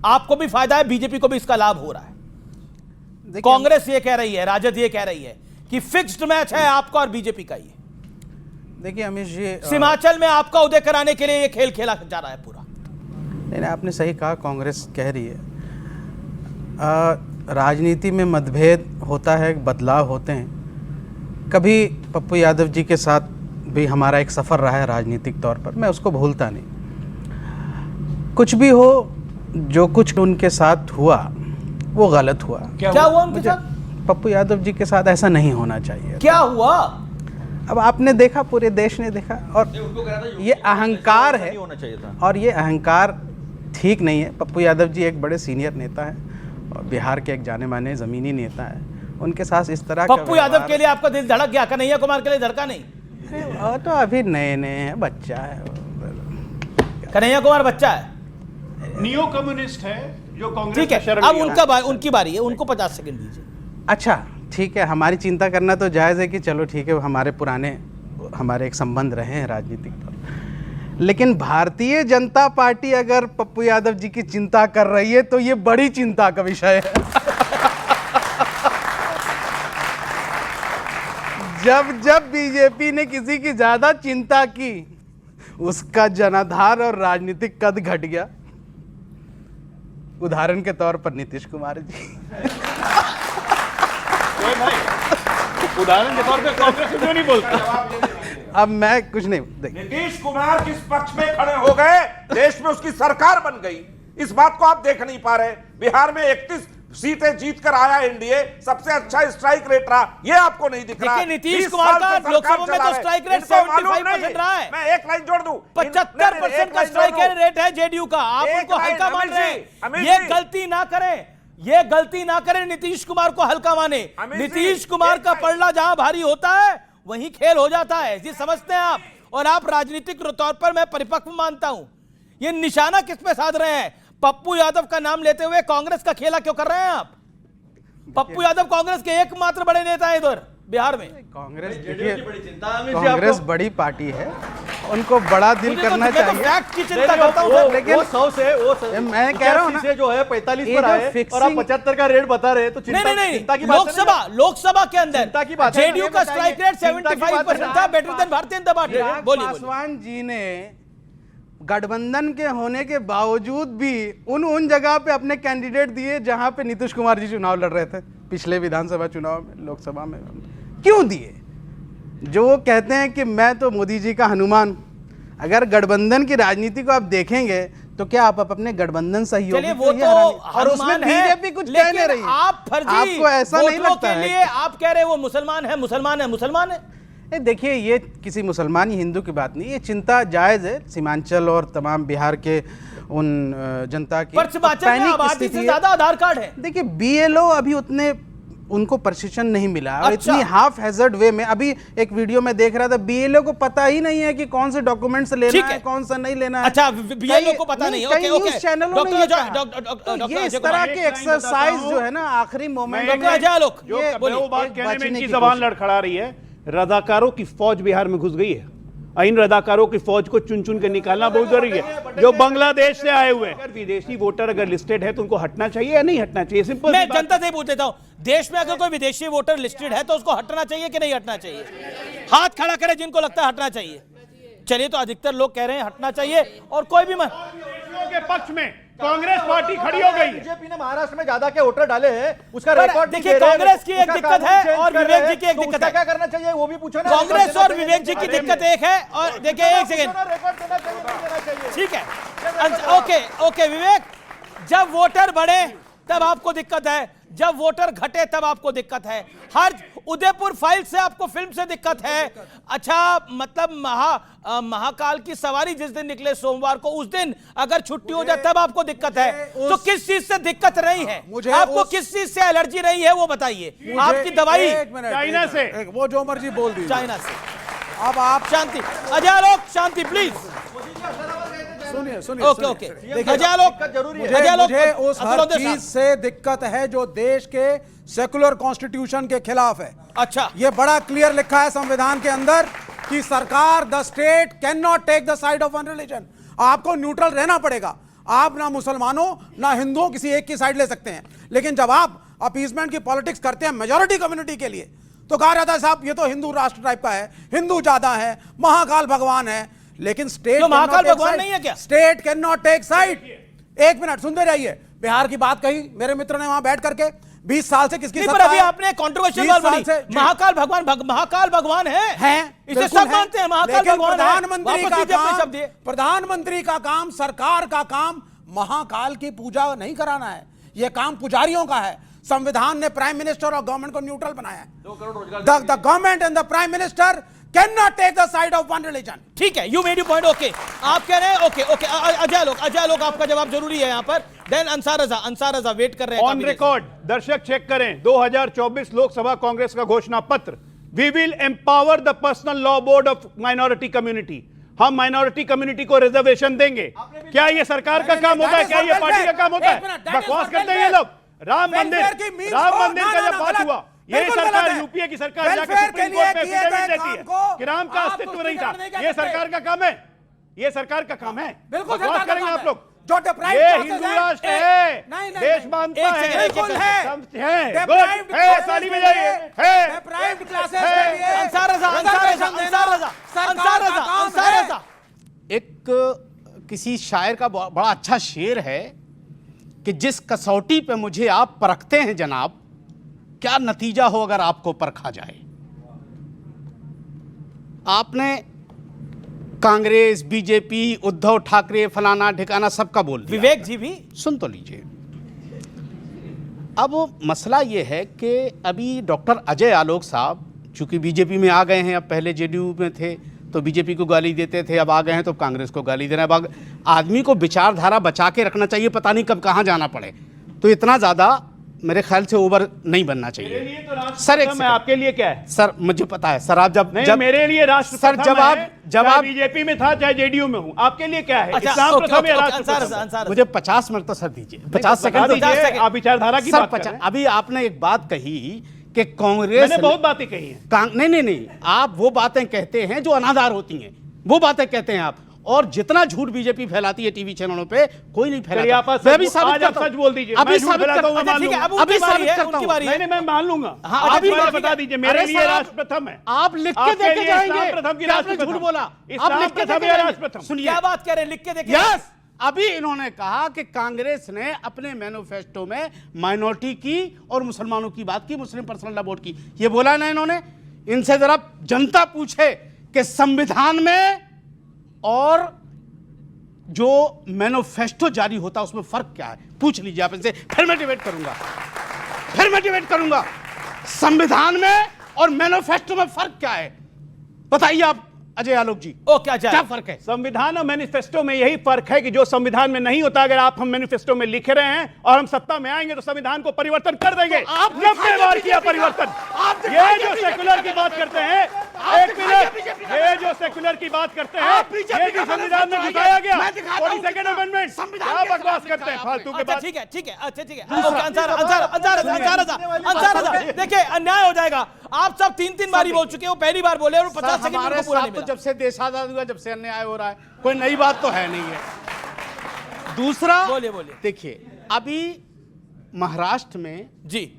आपको भी फायदा है, बीजेपी को भी इसका लाभ हो रहा है। कांग्रेस ये कह रही है, राजद ये कह रही है कि फिक्स्ड मैच है आपका और बीजेपी का। ये देखिए अमित जी, हिमाचल में आपका उदय कराने के लिए ये खेल खेला जा रहा है पूरा। नहीं, आपने सही कहा, कांग्रेस कह रही है। राजनीति में मतभेद होता है, बदलाव होते हैं। कभी पप्पू यादव जी के साथ भी हमारा एक सफ़र रहा है राजनीतिक तौर पर, मैं उसको भूलता नहीं। कुछ भी हो, जो कुछ उनके साथ हुआ वो गलत हुआ। क्या हुआ उनके साथ? पप्पू यादव जी के साथ ऐसा नहीं होना चाहिए। क्या हुआ? अब आपने देखा, पूरे देश ने देखा, और ये अहंकार है, और ये अहंकार ठीक नहीं है। पप्पू यादव जी एक बड़े सीनियर नेता हैं और बिहार के एक जाने माने ज़मीनी नेता हैं। उनके साथ इस तरह पप्पू यादव के लिए आपका दिल धड़क गया, कन्हैया कुमार के लिए धड़का नहीं? और तो अभी नए नए हैं, बच्चा है। कन्हैया कुमार बच्चा है, नियो कम्युनिस्ट है जो कांग्रेस। ठीक है, अब उनकी बारी है, उनको 50 सेकंड दीजिए। अच्छा ठीक है, हमारी चिंता करना तो जायज़ है कि चलो ठीक है, हमारे पुराने हमारे एक संबंध रहे हैं राजनीतिक तौर, लेकिन भारतीय जनता पार्टी अगर पप्पू यादव जी की चिंता कर रही है तो ये बड़ी चिंता का विषय है। जब बीजेपी ने किसी की ज्यादा चिंता की, उसका जनाधार और राजनीतिक कद घट गया। उदाहरण के तौर पर नीतीश कुमार जी। उदाहरण के तौर पे कांग्रेस क्यों नहीं बोलता? अब मैं कुछ नहीं, नीतीश कुमार किस पक्ष में खड़े हो गए, देश में उसकी सरकार बन गई, इस बात को आप देख नहीं पा रहे। बिहार में 31 सीटें जीत कर आया एनडीए, सबसे अच्छा स्ट्राइक रेट रहा, ये आपको नहीं दिख रहा। नीतीश कुमार का लोकसभा में तो स्ट्राइक रेट 75% रहा है। मैं एक लाइन जोड़ दूं, 75% का स्ट्राइक रेट है जेडीयू का। आप उनको हल्का मान रहे हैं, ये गलती ना करें, ये गलती ना करें, नीतीश कुमार को हल्का माने। नीतीश कुमार का पलड़ा जहां भारी होता है वहीं खेल हो जाता है, ये समझते हैं आप। और आप राजनीतिक तौर पर मैं परिपक्व मानता हूं। ये निशाना किस पे साध रहे हैं? पप्पू यादव का नाम लेते हुए कांग्रेस का खेला क्यों कर रहे हैं आप? पप्पू यादव कांग्रेस के एकमात्र बड़े नेता है इधर बिहार में। कांग्रेस कांग्रेस बड़ी पार्टी है, उनको बड़ा दिल करना चाहिए। फैक्ट की चिंता करता हूं, लेकिन 100 से मैं कह रहा हूं ना, जो है 45 पर आए और आप 75 का रेट बता रहे, तो चिंता की बात नहीं। लोकसभा के अंदर जेडीयू का स्ट्राइक रेट 75% था, better than Bharatiya Janata party. बोलिए। पासवान जी ने गठबंधन के होने के बावजूद भी उन जगह पे अपने कैंडिडेट दिए जहां पे नीतीश कुमार जी चुनाव लड़ रहे थे, पिछले विधानसभा चुनाव में, लोकसभा में। क्यों दिए? जो वो कहते हैं कि मैं तो मोदी जी का हनुमान। अगर गठबंधन की राजनीति को आप देखेंगे तो क्या आप अपने गठबंधन सहयोगी वो तो और उसमें बीजेपी कुछ कह नहीं रही, आप फर्जी आपको ऐसा नहीं लगता के लिए आप कह रहे वो मुसलमान है, मुसलमान है, मुसलमान है। देखिए, ये किसी मुसलमान या हिंदू की बात नहीं, ये चिंता जायज़ है। सीमांचल और तमाम बिहार के उन जनता की आबादी से ज्यादा आधार कार्ड है। देखिए, बीएलओ अभी उतने उनको प्रशिक्षण नहीं मिला और इतनी हाफ हैजर्ड वे में। अभी एक वीडियो में देख रहा था, बीएलओ को पता ही नहीं है कि कौन से डॉक्यूमेंट्स लेना है, कौन सा नहीं लेना है। अच्छा, बीएलओ को पता नहीं है। न्यूज़ चैनलों में ये इस तरह के एक्सरसाइज जो है ना, आखिरी मोमेंट में वो बात कहने में इनकी जबान लड़खड़ा रही है। रजाकारों की फौज बिहार में घुस गई है। इन रजाकारों की फौज को चुन चुन के निकालना बहुत जरूरी है, जो बांग्लादेश से आए हुए। अगर विदेशी वोटर अगर लिस्टेड है तो उनको हटना चाहिए या नहीं हटना चाहिए? सिंपल। मैं जनता से पूछ लेता हूं, देश में अगर कोई विदेशी वोटर लिस्टेड है तो उसको हटना चाहिए कि नहीं हटना चाहिए? हाथ खड़ा करें जिनको लगता है हटना चाहिए। चलिए, तो अधिकतर लोग कह रहे हैं हटना चाहिए, और कोई भी के पक्ष में कांग्रेस पार्टी खड़ी हो गई। बीजेपी ने महाराष्ट्र में ज्यादा के वोटर डाले हैं, उसका रिकॉर्ड देखिए। कांग्रेस की एक दिक्कत है और विवेक जी की एक दिक्कत है। क्या करना चाहिए वो भी पूछो ना। कांग्रेस और विवेक जी की दिक्कत एक है। और देखिए, एक सेकेंड, ठीक है, ओके विवेक, जब वोटर बढ़े तब आपको दिक्कत है, जब वोटर घटे तब आपको दिक्कत है। हर उदयपुर फाइल से आपको फिल्म से दिक्कत है। अच्छा, मतलब महाकाल की सवारी जिस दिन निकले सोमवार को, उस दिन अगर छुट्टी हो जाए तब आपको दिक्कत है। तो किस चीज से दिक्कत नहीं है? आपको किस चीज से एलर्जी नहीं है वो बताइए। आपकी दवाई चाइना से, वो जो मर्जी बोल दीजिए, चाइना से। अब आप शांति, अजय लोग शांति प्लीज। सुनिए ओके मुझे उस हर चीज से दिक्कत है जो देश के सेकुलर कॉन्स्टिट्यूशन के खिलाफ है। अच्छा, ये बड़ा क्लियर लिखा है संविधान के अंदर कि सरकार, the state can not take the side of one religion. आपको न्यूट्रल रहना पड़ेगा। आप ना मुसलमानों ना हिंदुओं किसी एक की साइड ले सकते हैं, लेकिन जब आप अपीसमेंट की पॉलिटिक्स करते हैं मेजॉरिटी कम्युनिटी के लिए, तो कहा जाता है साहब ये तो हिंदू राष्ट्र टाइप का है, हिंदू ज्यादा है, महाकाल भगवान है। लेकिन स्टेट तो महाकाल भगवान नहीं है क्या? State can not take side. एक मिनट सुनते रहिए, बिहार की बात कही मेरे मित्र ने वहां बैठ करके, 20 साल से किसकी पर अभी आपने कंट्रोवर्शियल बात बोली, महाकाल भगवान है इसे सब मानते हैं, महाकाल भगवान है। प्रधानमंत्री का काम, सरकार का काम महाकाल की पूजा नहीं कराना है, यह काम पुजारियों का है। संविधान ने प्राइम मिनिस्टर और गवर्नमेंट को न्यूट्रल बनाया है। The government and the prime minister can not take the side of one religion. ठीक है, you made you point. Okay, आप कह रहे हैं ओके ओके। अजय लोग आपका जवाब जरूरी है यहाँ पर। देन अंसार रजा वेट कर रहे हैं ऑन रिकॉर्ड। दर्शक चेक करें 2024 लोकसभा कांग्रेस का घोषणा पत्र, we will empower the personal law board of minority community. हम माइनॉरिटी कम्युनिटी को रिजर्वेशन देंगे। क्या ये सरकार का काम होता है? क्या ये पार्टी का काम होता है? बकवास करते हैं ये लोग। राम मंदिर का जब बात हुआ, ये सरकार यूपीए की सरकार जाकर सुप्रीम कोर्ट में एफिडेविट देती है कि राम का अस्तित्व नहीं था। ये सरकार का काम है, ये सरकार का काम है। बकवास करेंगे आप लोग। ये हिंदू राष्ट्र है, देश मानता है, ताली बजाइए। एक किसी शायर का बड़ा अच्छा शेर है कि जिस कसौटी पे मुझे आप परखते हैं जनाब, क्या नतीजा हो अगर आपको परखा जाए। आपने कांग्रेस, बीजेपी, उद्धव ठाकरे, फलाना ठिकाना सबका बोल दिया। विवेक जी भी सुन तो लीजिए। अब मसला यह है कि अभी डॉक्टर अजय आलोक साहब चूंकि बीजेपी में आ गए हैं, अब पहले जेडीयू में थे तो बीजेपी को गाली देते थे, अब आ गए हैं तो कांग्रेस को गाली दे रहे हैं। अब आदमी को विचारधारा बचा के रखना चाहिए, पता नहीं कब कहाँ जाना पड़े। तो इतना ज़्यादा मेरे ख्याल से ओवर नहीं बनना चाहिए। तो सर एक आपके लिए क्या है? सर मुझे पता है सर, आप जब मेरे लिए राष्ट्र सर जब आप बीजेपी में था चाहे जेडीयू में हूं, आपके लिए क्या है? अच्छा, इस्लाम प्रथम या राष्ट्र प्रथम? मुझे 50 मिनट तो सर दीजिए, 50 सेकंड दीजिए। आप विचारधारा की बात कर रहे हैं। अभी आपने एक बात कही कि कांग्रेस, मैंने बहुत बातें कही हैं। नहीं, आप वो बातें कहते हैं जो अनादार होती हैं, वो बातें कहते हैं आप। और जितना झूठ बीजेपी फैलाती है टीवी चैनलों पे, कोई नहीं फैलाता। मैं भी साबित करता हूं। सच बोल दीजिए। अभी साबित करता हूं, अभी साबित करता हूं। नहीं, मैं मान लूंगा। अभी बता दीजिए, मेरे लिए राष्ट्र प्रथम है। आप लिख के देके जाएंगे। प्रथम की आपने झूठ बोला, आप लिख के देके राष्ट्र प्रथम। सुनिए क्या बात कह रहे हैं, लिख के देखे। यस, अभी इन्होंने कहा कि कांग्रेस ने अपने मैनिफेस्टो में माइनॉरिटी की और मुसलमानों की बात की, मुस्लिम पर्सनल लॉ बोर्ड की। ये बोला ना इन्होंने। इनसे जरा जनता पूछे कि संविधान में और जो मैनिफेस्टो जारी होता है उसमें फर्क क्या है, पूछ लीजिए आप इनसे। फिर मैं डिबेट करूंगा। संविधान में और मैनिफेस्टो में फर्क क्या है, बताइए आप अजय आलोक जी। क्या फर्क है? संविधान और मैनिफेस्टो में यही फर्क है कि जो संविधान में नहीं होता, अगर आप हम मैनिफेस्टो में लिख रहे हैं और हम सत्ता में आएंगे तो संविधान को परिवर्तन कर देंगे। आप 90 बार किया परिवर्तन। ये जो सेकुलर की बात करते हैं, एक मिनट, ये जो सेकुलर की बात करते हैं, ये भी संविधान में घुसाया गया। 42nd amendment. क्या बकवास करते हैं फालतू के बात। ठीक है। अच्छा ठीक है। देखिए अन्याय हो जाएगा। आप सब 3 बार बोल चुके हो, पहली बार बोले और 50 सेकंड में पूरा नहीं मिला। जब से देश आजाद हुआ, जब से अन्याय हो रहा है, कोई नई बात तो है नहीं है। दूसरा बोलिए। देखिए, अभी महाराष्ट्र में जी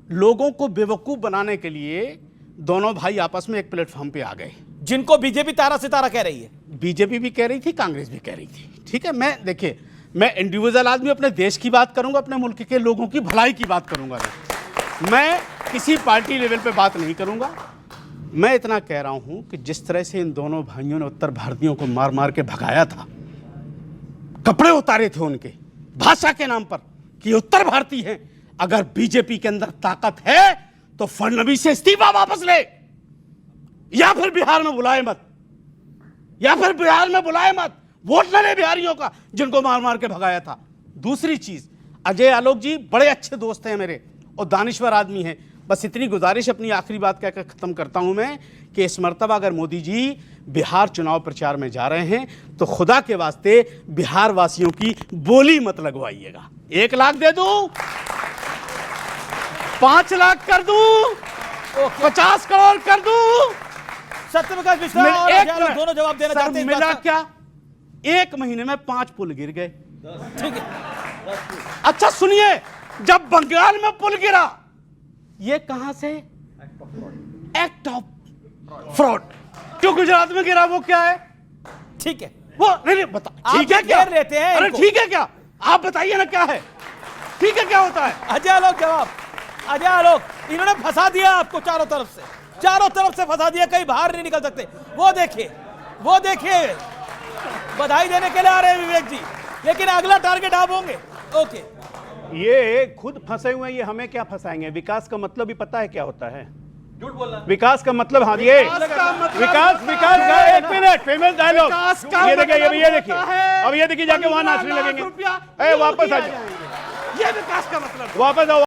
लोगों को बेवकूफ बनाने के लिए दोनों भाई आपस में एक प्लेटफॉर्म पे आ गए, जिनको बीजेपी तारा सितारा कह रही है। बीजेपी भी कह रही थी, कांग्रेस भी कह रही थी। ठीक है, मैं इंडिविजुअल आदमी अपने देश की बात करूंगा, अपने मुल्क के लोगों की भलाई की बात करूंगा। मैं किसी पार्टी लेवल पे बात नहीं करूंगा। मैं इतना कह रहा हूं कि जिस तरह से इन दोनों भाइयों ने उत्तर भारतीयों को मार मार के भगाया था, कपड़े उतारे थे उनके भाषा के नाम पर कि उत्तर भारतीय हैं। अगर बीजेपी के अंदर ताकत है तो फडणवीस से इस्तीफा वापस ले, या फिर बिहार में बुलाए मत, वोट न ले बिहारियों का जिनको मार मार के भगाया था। दूसरी चीज, अजय आलोक जी बड़े अच्छे दोस्त हैं मेरे और दानिश्वर आदमी हैं। बस इतनी गुजारिश, अपनी आखिरी बात कहकर खत्म करता हूं मैं, कि इस मर्तबा अगर मोदी जी बिहार चुनाव प्रचार में जा रहे हैं तो खुदा के वास्ते बिहार वासियों की बोली मत लगवाइएगा। 1 लाख दे दूं, 5 लाख कर दूं, 50 करोड़ कर दूं। सत्यप्रकाश मिश्रा और दोनों जवाब देना चाहते हैं। मिला क्या? 1 महीने में 5 पुल गिर गए, ठीक है। अच्छा सुनिए, जब बंगाल में पुल गिरा, ये कहां से? Act of fraud. जो गुजरात में गिरा वो क्या है? ठीक है, वो नहीं बता। आप ठीक है क्या? घेर लेते हैं अरे इनको। ठीक है क्या? आप बताइए ना क्या है? ठीक है क्या होता है? अजय आलोक जवाब। अजय आलोक, इन्होंने फंसा दिया आपको चारों तरफ से फंसा दिया, कहीं बाहर नहीं निकल सकते। वो देखिए बधाई देने के लिए आ रहे हैं विवेक जी, लेकिन अगला टारगेट आप होंगे। ओके, ये खुद फंसे हुए हैं, ये हमें क्या फंसाएंगे? विकास का मतलब भी पता है क्या होता है? झूठ बोलना। विकास का मतलब, हाँ ये विकास एक मिनट, फेमस डायलॉग। ये देखिए अब ये देखिए जाके वहां नाचने लगेंगे। वापस आ जाओ, ये विकास का मतलब। वापस आओ।